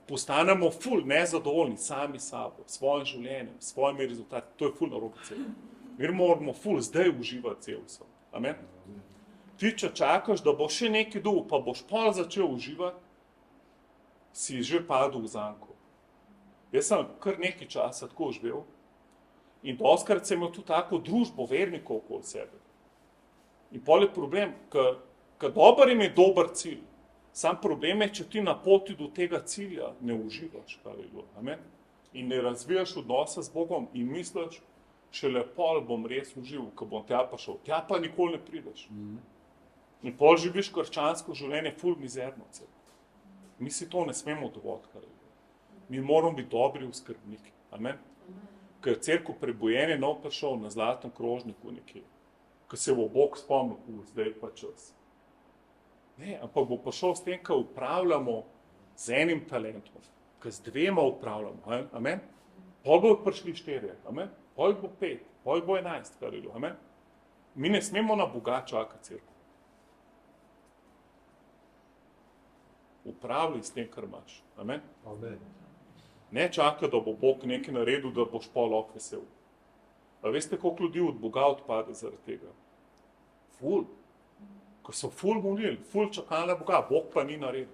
postanemo ful nezadovoljni sami sabo, svojim življenjem, svojimi rezultati. To je ful narobe celo. Mi moramo ful zdaj uživati celo. Amen? Ti, če čakaš, da bo še nekaj dobil, pa boš pol začel uživati, si že padel v zanko. Jaz sem kar nekaj časa tako živel in dostikrat sem imel tudi tako družbo vernikov okoli sebe. In pol je problem, ker dober je dober cilj. Sam problem je, če ti na poti do tega cilja ne uživaš. Amen? in ne razvijaš odnosa z Bogom in misliš, šele pol bom res užival, ko bom tja prišel. Tja pa nikoli ne prideš. In pol živiš krščansko življenje ful mizerno. Mi si to ne smemo dovoliti. Mi moramo biti dobri oskrbniki. Amen? Ker cerkev prebojenje nov prišel na zlatem krožniku nekje, ko se bo Bog spomnil, zdaj pa čas. Ne, ampak bo prišel s tem, ko upravljamo z enim talentom, ko z dvema upravljamo. Amen? Pol bo prišli 4, amen? Pol bo 5, pol bo 11, amen? Mi ne smemo na Boga čakati cerkev. Upravljaj s tem, kar imaš. Amen? Amen. Ne čaka, da bo Bog nekaj naredil, da boš pol vesel. A veste, koliko ljudi od Boga odpade zaradi tega? Ful. Ko so ful molili, ful čakali na Boga, Bog pa ni naredil.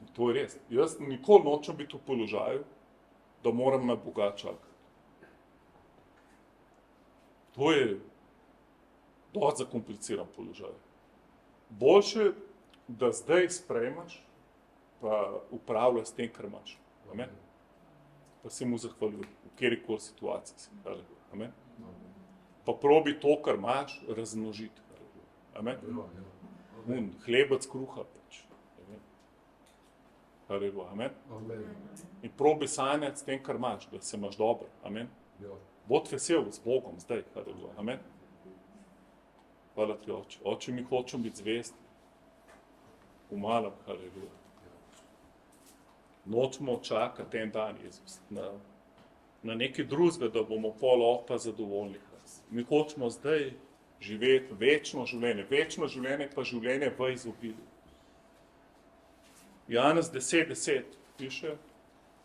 In to je res. Jaz nikoli nočem biti v položaju, da moram na Boga čakati. To je dosti zakompliciran položaj. Boljše, da zdaj sprejmaš, pa upravljaš s tem, kar imaš. Amen? Pa se mu zahvaljuj, v kjerikoli situaciji si. Amen? Pa probi to, kar imaš, razmnožiti. Amen? Hlebec kruha pač. Amen? In probi sanjati s tem, kar imaš, da se imaš dobro. Amen? Bod vesel z Bogom zdaj. Amen? Hvala ti, oče. Oče, mi hočemo biti zvesti. Umalam, haleluja. Nočemo čakati en dan, Jezus, na nekaj drugega, da bomo pol pa zadovoljni. Mi hočemo zdaj živeti večno življenje pa življenje v izobilju. Janez 10:10 piše,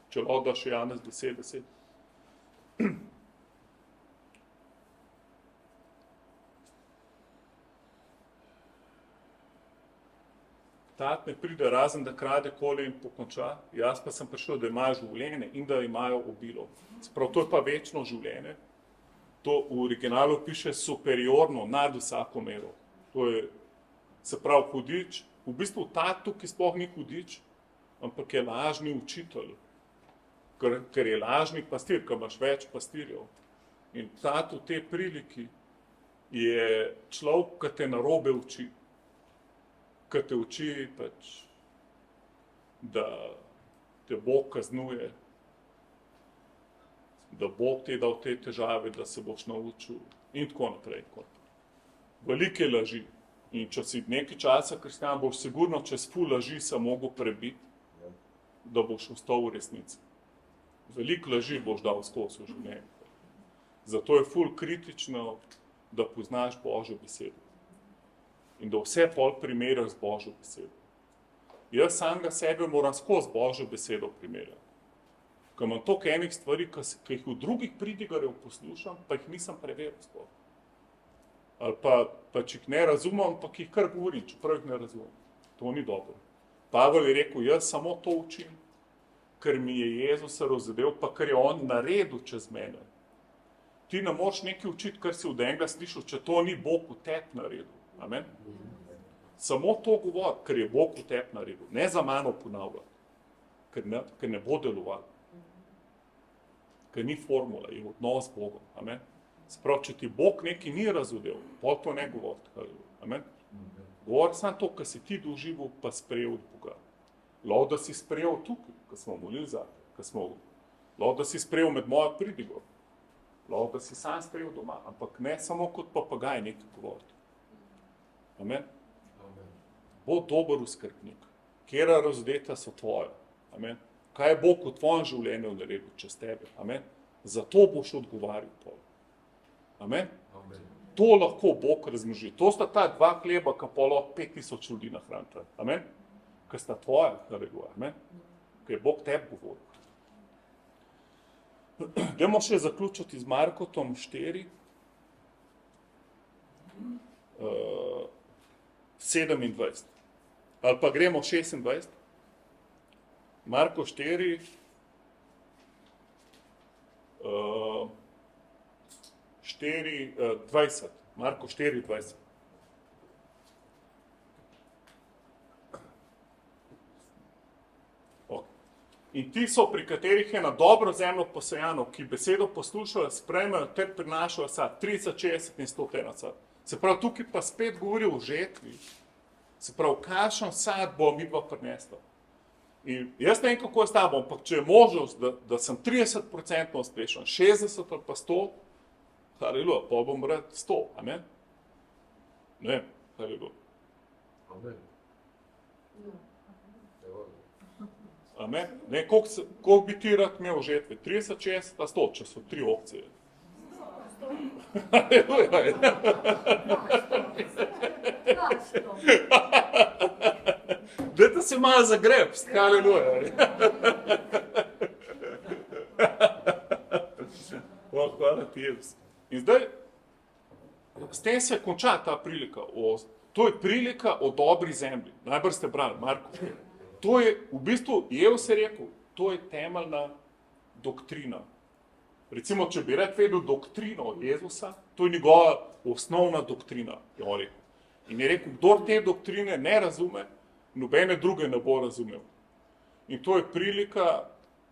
če lahko daš Janez 10:10. Tat ne pride razen, da krade, kolje in pokonča, jaz pa sem prišel, da imajo življenje in da imajo obilo. Sprav, to je pa večno življenje. To v originalu piše superiorno, nad vsako mero. To je, se pravi, hudič, v bistvu tatu, ki sploh ni hudič, ampak je lažni učitelj. Ker je lažni pastir, ker imaš več pastirjev. In tatu v tej priliki je človek, ki te narobe uči. Ki te uči, pač, da te Bog kaznuje, da Bog ti je dal te težave, da se boš naučil in tako naprej. Velike laži. In če si nekaj časa kristjan, boš sigurno čez ful laži se mogel prebiti, da boš ostal v resnici. Veliko laži boš dal skozi v življenju. Zato je ful kritično, da poznaš Božjo besedo. In da vse pol primerjaš z Božjo besedo. Jaz samega sebe moram skozi Božjo besedo primerjati. Ker imam toliko enih stvari, ki jih v drugih pridigarjev poslušam, pa jih nisem preveril sploh. Ali pa če jih ne razumem, pa jih kar govorim, čeprav jih ne razumem. To ni dobro. Pavel je rekel, jaz samo to učim, ker mi je Jezus razumel, pa ker je on naredil čez mene. Ti ne moreš nekaj učiti, kar si od enega slišal, če to ni Bog v tebi naredil. Amen? Samo to govori, ker je Bog v tebi naredil. Ne za mano ponavljati, ker ne bo delovalo. Ker ni formula, je odnos z Bogom. Amen? Sprav, če ti Bog nekaj ni razumel, pol to ne govori. Amen? Govori samo to, kar si ti doživel, pa sprejel od Boga. Lahko, da si sprejel tukaj, ko smo molili za te, lahko, da si sprejel med mojo pridigo, lahko, da si sam sprejel doma, ampak ne samo kot papagaj nekaj govoriti. Amen? Bo dober oskrbnik. Katera razdeta so tvoja. Amen? Kaj je Bog v tvojem življenju naredil čez tebe? Amen? Zato boš odgovarjal pol. Amen? To lahko Bog razmnoži. To sta ta dva hleba, ki polo 5000 ljudi nahranita. Amen? Ker sta tvoja, amen? Ker je Bog tebi govoril. Dajmo še zaključiti z Markotom 4. 27. Ali pa gremo 26. Marko 4, 20. Marko 4, 20. Okay. In ti so, pri katerih je na dobro zemljo posejano, ki besedo poslušajo, sprejmejo ter prinašajo sad 30, 60 in 100 tedna sad. Se pravi, tukaj pa spet govori o žetvi. Se pravi, kakšen sad bo midva prinesla. In jaz ne vem, kako je s tabo, ampak če je možnost, da sem 30% uspešen, 60 ali pa 100, haleluja, pa bom rad 100, amen? Ne vem, haleluja. Amen. Amen? Ne, koliko bi ti rad imel žetve? 30, 60, 100, če so 3 opcije. Haleluja. Dajte se malo zagrebst, haleluja. Hvala ti, Jezus. In zdaj, s tem se konča ta prilika. To je prilika o dobri zemlji. Najbrž ste brali, Marko. To je, v bistvu, Jezus je rekel, to je temeljna doktrina. Recimo, če bi rad vedel doktrino Jezusa, to je njegova osnovna doktrina, je on rekel. In je rekel, kdor te doktrine ne razume, nobene druge ne bo razumel. In to je prilika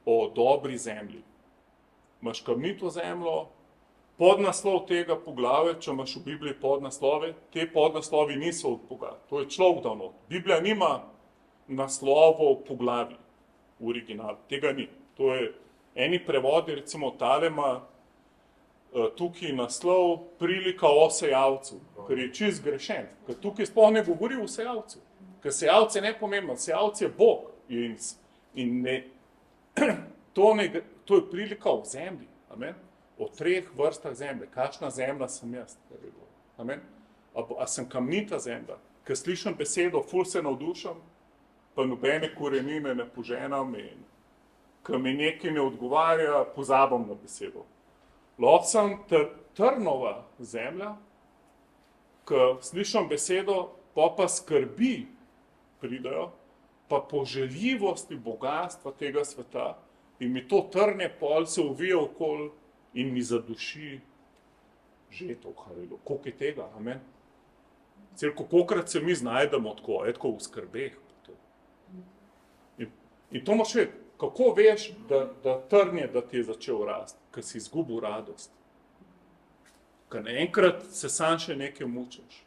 o dobri zemlji. Imaš kamnito zemljo, podnaslov tega poglavja, če imaš v Bibliji podnaslove, te podnaslovi niso od Boga, to je človek dal not. Biblija nima naslovov poglavij v originalu, tega ni. To je eni prevodi, recimo Talema, tukaj naslov prilika o sejalcu, ker je čist grešen, ker tukaj sploh ne govori o sejalcu, ker sejalc je nepomemben, sejalc je Bog in ne, to je prilika o zemlji, amen? O 3 vrstah zemlje, kakšna zemlja sem jaz, amen? A sem kamnita zemlja, ker slišim besedo, ful se navdušam, pa nobene korenine ne poženam in ko mi nekaj ne odgovarja, pozabam na besedo. Lahko sem trnova zemlja, ko slišim besedo, pa skrbi pridajo, pa poželjivosti bogatstva tega sveta in mi to trne pol se uvije okoli in mi zaduši žetov, haleluja. Koliko je tega, amen? Kolikokrat se mi znajdemo tako v skrbeh. In to moraš vedeti, kako veš, da trnje, da ti je začel rasti, ker si izgubil radost. Ker naenkrat se sam še nekaj mučaš.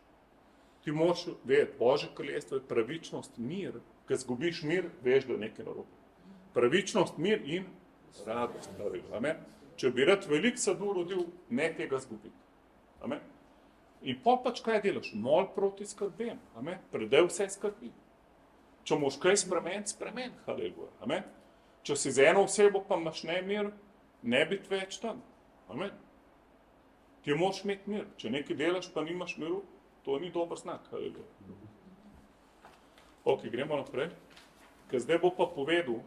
Ti moraš vedeti, Božje kraljestvo je pravičnost, mir. Ker zgubiš mir, veš, da je nekaj narobe. Pravičnost, mir in radost. Amen. Če bi rad veliko sadu rodil, ne tega zgubiti. Amen. In pol pač kaj delaš? Mol proti skrbem. Amen. Predaj vse skrbi. Če moš kaj spremeni, haleluja. Amen. Če si z eno osebo pa imaš nemir, ne biti več tam. Amen. Ti moraš imeti mir. Če nekaj delaš pa nimaš miru, to ni dober znak, haleluja. Ok, gremo naprej. Ker zdaj bo pa povedal,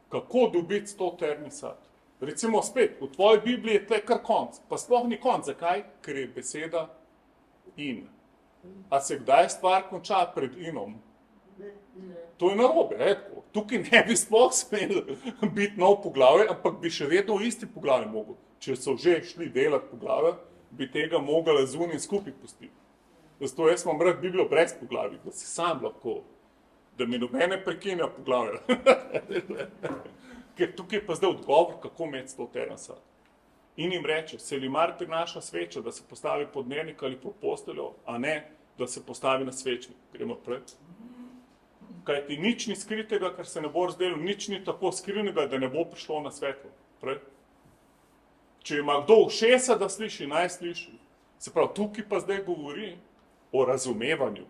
kako dobiti 100 terni sad. Recimo spet, v tvoji Bibliji je tle kar konc, pa sploh ni konc. Zakaj? Ker je beseda in. A se kdaj stvar konča pred inom? To je narobe, tako. Tukaj ne bi sploh smel biti nov poglavje, ampak bi še vedno v isti poglavje mogel. Če so že šli delati poglavje, bi tega mogli zunaj skupaj pustiti. Zato jaz imam rad Biblijo brez poglavij, da si sam lahko, da mi nobene prekinja poglavja. Ker tukaj je pa zdaj odgovor, kako imeti 100 terna sad. In jim reče, se li mar prinaša sveča, da se postavi pod dnevnik ali pod posteljo, a ne, da se postavi na svečnik. Gremo prej. Kaj ti nič ni skritega, kar se ne bo razdelil, nič ni tako skrivnega, da ne bo prišlo na svetlo. Prej. Če ima kdo ušesa, da sliši, naj sliši. Se pravi, tukaj pa zdaj govori o razumevanju.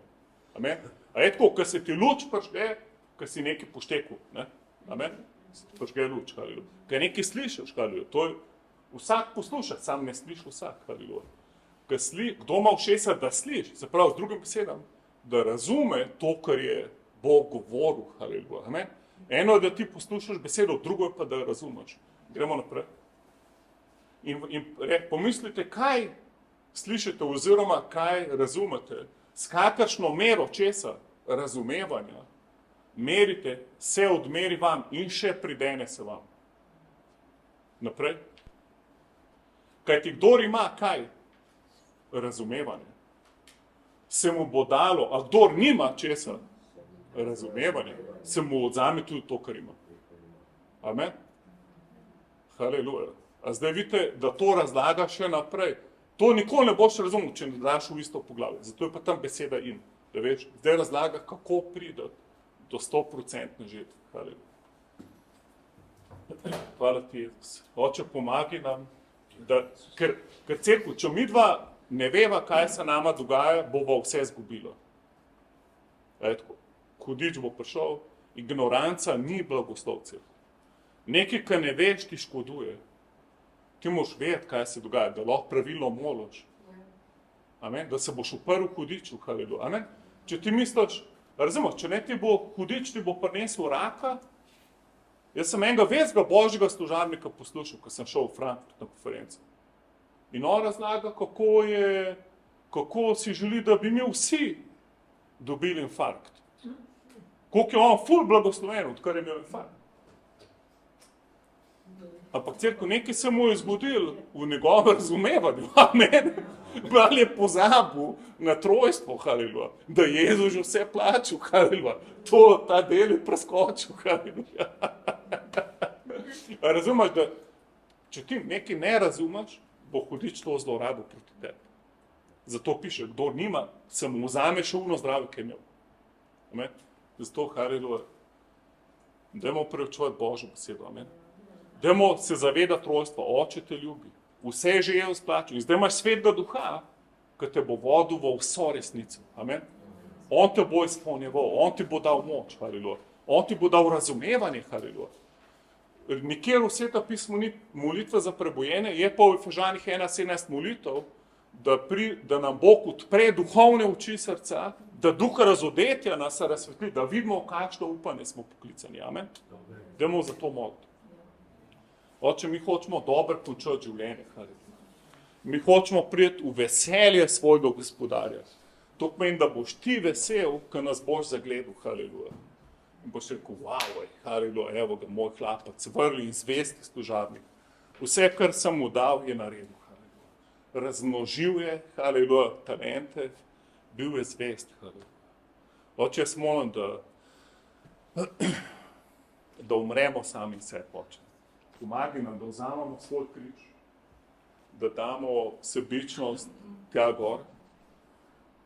Amen? A je tako, ko se ti luč prižge, ko si nekaj poštekel. Ne? Amen? Prižge luč, haleluja. Ko nekaj slišiš, haleluja. To je, vsak posluša, sam ne sliši vsak, haleluja. Kdo ima ušesa, da sliši, se pravi, z drugim besedam, da razume to, kar je Bog govoril, haleluja. Amen? Eno je, da ti poslušaš besedo, drugo je pa, da razumeš. Gremo naprej. In pomislite, kaj slišite oziroma kaj razumete, s kakršno mero česa razumevanja merite, se odmeri vam in še pridene se vam. Naprej. Kajti kdor ima kaj? Razumevanje. Se mu bo dalo, a kdor nima česa? razumevanje, se mu odzame tudi to, kar ima. Amen? Haleluja. A zdaj vidite, da to razlaga še naprej. To nikoli ne boš razumel, če ne daš v isto poglavje. Zato je pa tam beseda in. Da veš, zdaj razlaga, kako priti do 100% žetve. Haleluja. Hvala ti, Jezus. Oče, pomagi nam, da, ker cerkev, če midva ne veva, kaj se nama dogaja, bova vse izgubila. Hudič bo prišel, ignoranca ni blagoslov cerkev. Nekaj, kar ne veš, ti škoduje. Ti moraš vedeti, kaj se dogaja, da lahko pravilno moliš. Amen? Da se boš uprl hudiču. Haleluja. Amen? Če ti misliš, razumeš, če ne ti bo hudič, ti bo prinesel raka. Jaz sem enega vezga božjega služabnika poslušal, ko sem šel v Frankfurt na konferenco. In on razlaga, kako si želi, da bi mi vsi dobili infarkt. Koliko je on ful blagosloven, odkar je imel infarkt. Ampak cerkev, nekaj se mu je zgodilo v njegovem razumevanju. Amen. Ali je pozabil na trojstvo, haleluja, da je Jezus že vse plačal, haleluja. Ta del je preskočil, haleluja. Razumeš, da če ti nekaj ne razumeš, bo hudič to zlorabil proti tebi. Zato piše, kdo nima, se mu vzame še uno zdravje, ki je imel. Amen. Zato, haleluja, dajmo preučevati Božjo besedo, amen. Dajmo se zavedati trojstva, Oče te ljubi, vse je že je izplačal in zdaj imaš svetega duha, ki te bo vodil v vso resnico, amen. On te bo izpolnjeval, on ti bo dal moč, haleluja. On ti bo dal razumevanje, haleluja. Nikjer v Svetem pismu ni molitve za prebujene, je pa v Efežanih 1:17 molitev, da nam Bog odpre duhovne oči srca, da duha razodetja nas razsvetli, da vidimo, kakšno upanje smo poklicani, amen. Dajmo za to moliti. Oče, mi hočemo dobro končati življenje, haleluja. Mi hočemo priti v veselje svojega gospodarja. To pomeni, da boš ti vesel, ko nas boš zagledal, haleluja. In boš rekel, wow, haleluja, evo ga, moj hlapac, vrli in zvesti služabnik. Vse, kar sem mu dal, je naredil, haleluja. Razmnožil je, haleluja, talente, bil je zvest, haleluja. Oče, jaz molim, da umremo sami sebi, Oče. Pomagi nam, da vzamemo svoj križ, da damo sebičnost tja gor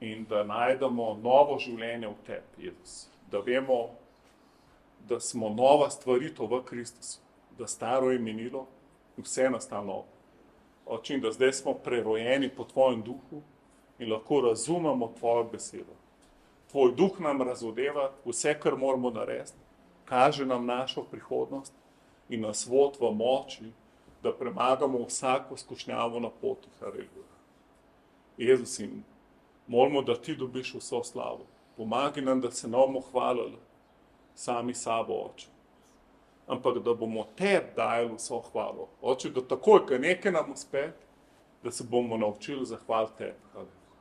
in da najdemo novo življenje v tebi, Jezus. Da vemo, da smo nova stvaritev v Kristusu, da staro je minilo in vse nastalo novo. Oče, da zdaj smo prerojeni po tvojem duhu in lahko razumemo tvojo besedo. Tvoj duh nam razodeva vse, kar moramo narediti, kaže nam našo prihodnost in nas vod v moči, da premagamo vsako skušnjavo na poti, haleluja. Jezus, in molimo, da ti dobiš vso slavo. Pomagi nam, da se ne bomo hvalili sami sabo, Oče. Ampak da bomo tebi dajali vso hvalo. Oče, da takoj, ko nekaj nam uspe, da se bomo naučili zahvaliti tebi, haleluja.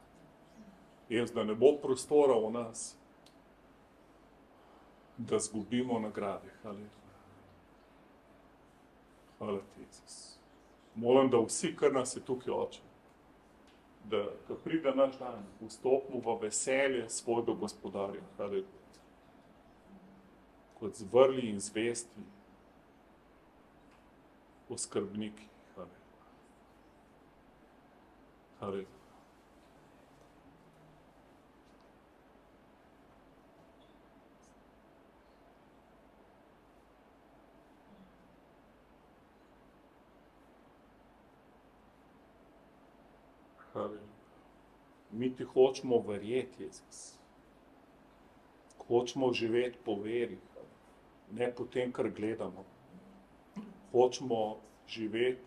Jezus, da ne bo prostora v nas, da zgubimo nagrade, haleluja. Hvala ti, Jezus. Molim, da vsi, kar nas je tukaj, Oče, da ko pride naš dan, vstopimo v veselje svojega gospodarja, haleluja. Kot zvrli in zvesti oskrbniki, haleluja. Haleluja. Mi ti hočemo verjeti, Jezus. Hočemo živeti po veri, ne po tem, kar gledamo. Hočemo živeti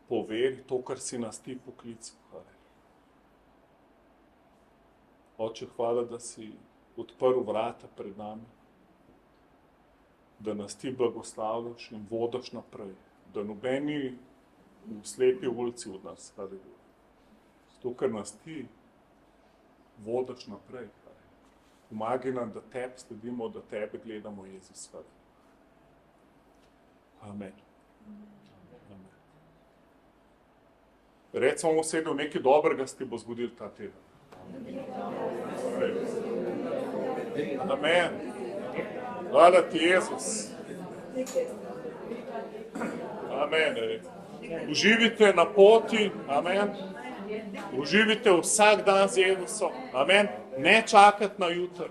po veri to, kar si nas ti poklical. Oče, hvala, da si odprl vrata pred nami, da nas ti blagoslavljaš in vodiš naprej, da nobeni v slepi ulici od nas, haleluja. Zato, ker nas ti vodiš naprej, haleluja. Pomagi nam, da tebi sledimo, da tebe gledamo, Jezus, haleluja. Amen. Amen. Recimo, sedel, nekaj dobrega se ti bo zgodilo ta teden. Amen. Amen. Hvala ti, Jezus. Amen. Uživite na poti. Amen. Uživite vsak dan z Jezusom. Amen. Ne čakati na jutro.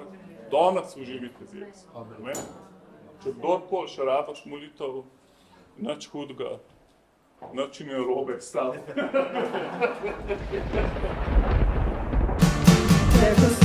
Danes uživite z Jezusom. Amen. Če kdorkoli še rabaš molitev, nič hudega, nič ni narobe, stav. Preko